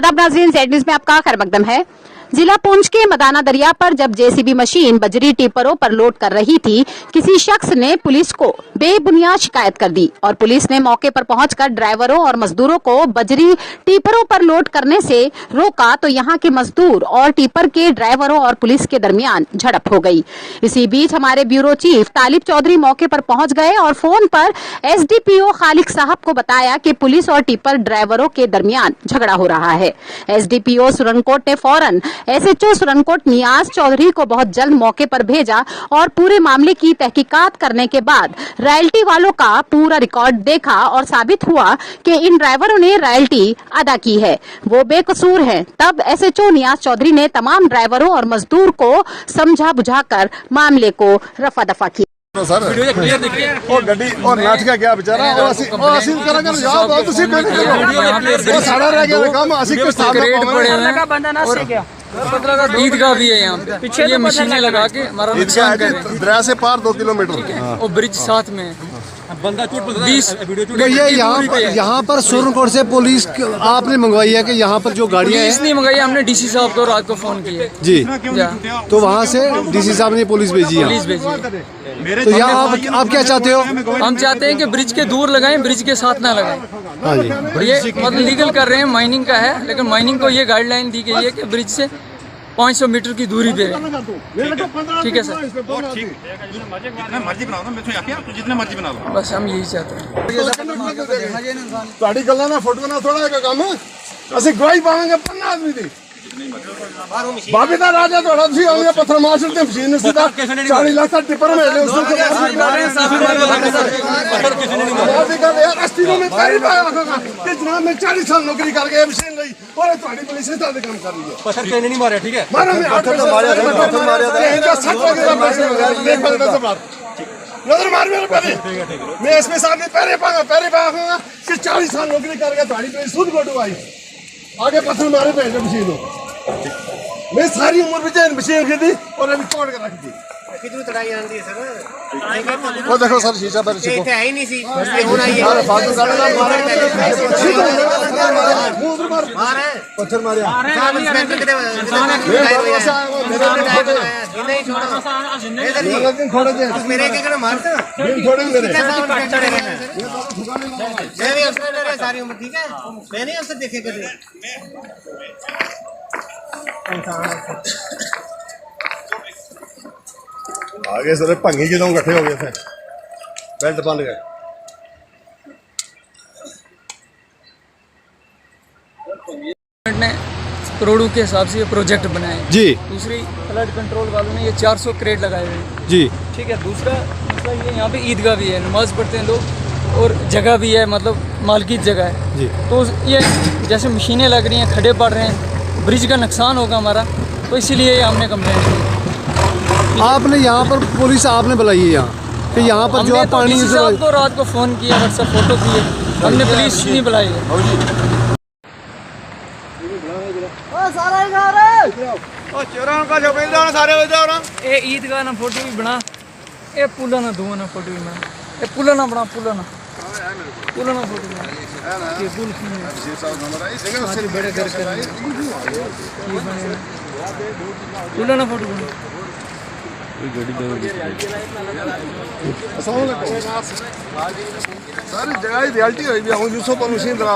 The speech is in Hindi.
आदाब नाज़रीन, ज़ेड न्यूज़ में आपका खैर मकदम है। जिला पुंछ के मदाना दरिया पर जब जेसीबी मशीन बजरी टिपरों पर लोड कर रही थी, किसी शख्स ने पुलिस को बेबुनियाद शिकायत कर दी और पुलिस ने मौके पर पहुंचकर ड्राइवरों और मजदूरों को बजरी टिपरों पर लोड करने से रोका तो यहां के मजदूर और टिपर के ड्राइवरों और पुलिस के दरमियान झड़प हो गई। इसी बीच हमारे ब्यूरो चीफ तालिब चौधरी मौके पर पहुंच गए और फोन पर एसडीपीओ खालिक साहब को बताया कि पुलिस और टिपर ड्राइवरों के दरमियान झगड़ा हो रहा है। एसडीपीओ सुरनकोट ने फौरन एसएचओ सुरनकोट नियाज चौधरी को बहुत जल्द मौके पर भेजा और पूरे मामले की तहकीकात करने के बाद रॉयल्टी वालों का पूरा रिकॉर्ड देखा और साबित हुआ कि इन ड्राइवरों ने रॉयल्टी अदा की है, वो बेकसूर हैं। तब एसएचओ नियाज चौधरी ने तमाम ड्राइवरों और मजदूर को समझा बुझाकर मामले को रफा दफा किया। सर ਉਹ ਗੱਡੀ और नाच का क्या बेचारा और ਅਸੀਂ ਕਰਾਂਗੇ ਯਾਰ ਬਹੁਤ ਤੁਸੀਂ ਕੋਈ ਨਹੀਂ ਕਰੋ ਉਹ ਸਾਡਾ ਰਹਿ ਗਿਆ ਕੰਮ ਅਸੀਂ किस साल का बंदा ना से गया ईदगाह भी है यहाँ पे पीछे ये मशीनें लगा के हमारा नुकसान कर रहे हैं। दरिया से पार 2 किलोमीटर और ब्रिज साथ में बंदा 20 ये यहाँ पर सुरनकोट से पुलिस आपने मंगवाई है कि यहाँ पर जो गाड़ियाँ हैं नहीं मंगाई, हमने डीसी साहब को रात को फोन किया जी, तो वहाँ से डीसी साहब ने पुलिस भेजी है। पुलिस भेजी। तो यहाँ आप क्या चाहते हो? हम चाहते हैं कि ब्रिज के दूर लगाएं, ब्रिज के साथ ना लगाएं। हाँ जी, ये मतलब लीगल कर रहे हैं, माइनिंग का है, लेकिन माइनिंग को ये गाइडलाइन दी गई है कि ब्रिज से 500 मीटर की दूरी पे है। ठीक है सर, जितना मर्जी बनाओ ना, मैं तो आके आप जितना मर्जी बना लो। बस हम यही चाहते हैं। ਤੁਹਾਡੀ ਗੱਲਾਂ ਨਾਲ ਫੋਟੋ ਨਾਲ ਥੋੜਾ ਜਿਹਾ ਕੰਮ ਅਸੀਂ ਗਵਾਹੀ ਪਾਵਾਂਗੇ 50 ਆਦਮੀ ਦੀ ਬਾਬੇ ਦਾ ਰਾਜਾ ਤੁਹਾਡਾ ਤੁਸੀਂ ਆਉਂਦੇ ਪੱਥਰ ਮਾਰ ਛੱਡਦੇ ਮਸ਼ੀਨ ਨੂੰ ਸਿੱਧਾ 40 ਲੱਖ ਦਾ ਟਿੱਪਰ ਮੇਲੇ ਉਸ ਨੂੰ ਯਾਰ ਅਸਤੀ ਨੂੰ ਮੈਂ ਪੈਰੀ ਪਾਇਆ ਰੱਖਾਂਗਾ ਕਿ ਜਨਾਬ ਮੈਂ 40 ਸਾਲ ਨੌਕਰੀ ਕਰਕੇ ਇਹ ਮਸ਼ੀਨ ਲਈ ਔਰ ਤੁਹਾਡੀ ਪੁਲਿਸ ਨੇ ਤੁਹਾਡੇ ਕੰਮ ਕਰ ਰਹੀ ਹੈ। पत्थर कहने नहीं मारा, ठीक है? ਮਾਰਾ ਮੈਂ ਹੱਥ ਮਾਰਿਆ ਇਹਦਾ 60 ਵਜੇ ਦਾ ਪੈਸੇ ਵਗੈਰ ਦੇਖ ਬੰਦਾ ਤੋਂ ਬਾਅਦ नजर मार मेरे पहले मैं एसपी साहब ने पहले पाऊंगा कि 40 साल नौकरी करके थाड़ी पे सुध गोटू आई आगे पत्थर मारे भेज मशीन मैं सारी उम्र में मशीन खरीदी और अभी तोड़ के रख दी। कितनी तड़ाई आंदी है सर? वो देखो सर शीशा पर ये है ही नहीं सी इसलिए होना ही है। फालतू गाड़ी मार है पत्थर मारे साहब इंस्पेक्टर कितने नहीं छोड़ो लेकिन थोड़े जे मेरे के कने मारते थोड़े मेरे साहब इंस्पेक्टर मैं भी इंस्पेक्टर है सारी उम्र, ठीक है? मैंने उससे देखे कभी आगे सर भंगी ਜਦੋਂ ਇਕੱਠੇ हो गए थे बेल्ट बंद गए। ने करोड़ों के हिसाब से ये प्रोजेक्ट बनाए जी दूसरी फ्लड कंट्रोल वालों ने ये 400 क्रेट लगाए हुए हैं। जी, ठीक है, दूसरा मसला ये यहाँ पे ईदगाह भी है, नमाज पढ़ते हैं लोग और जगह भी है, मतलब मालकी जगह है जी। तो ये जैसे मशीनें लग रही हैं, खड्डे पड़ रहे हैं, ब्रिज का नुकसान होगा हमारा, तो इसीलिए हमने कंप्लेंट की। आपने यहाँ पर पुलिस आपने बुलाई है यहाँ कि यहाँ पर जो है पानी साहब को रात को फोन किया, व्हाट्सएप फोटो किए, हमने पुलिस नहीं बुलाई है। ए ईदगाह ना फोटो भी बना, ए पुला ना दो ना फोटो भी बना, ए पुला ना बना, पुला ना फोटो बना, ये पुल बड़े घर कर पुला ना फोटो बना। सारी जगह रियलिटी हुई भी हूँ 200 पर मशीन लगा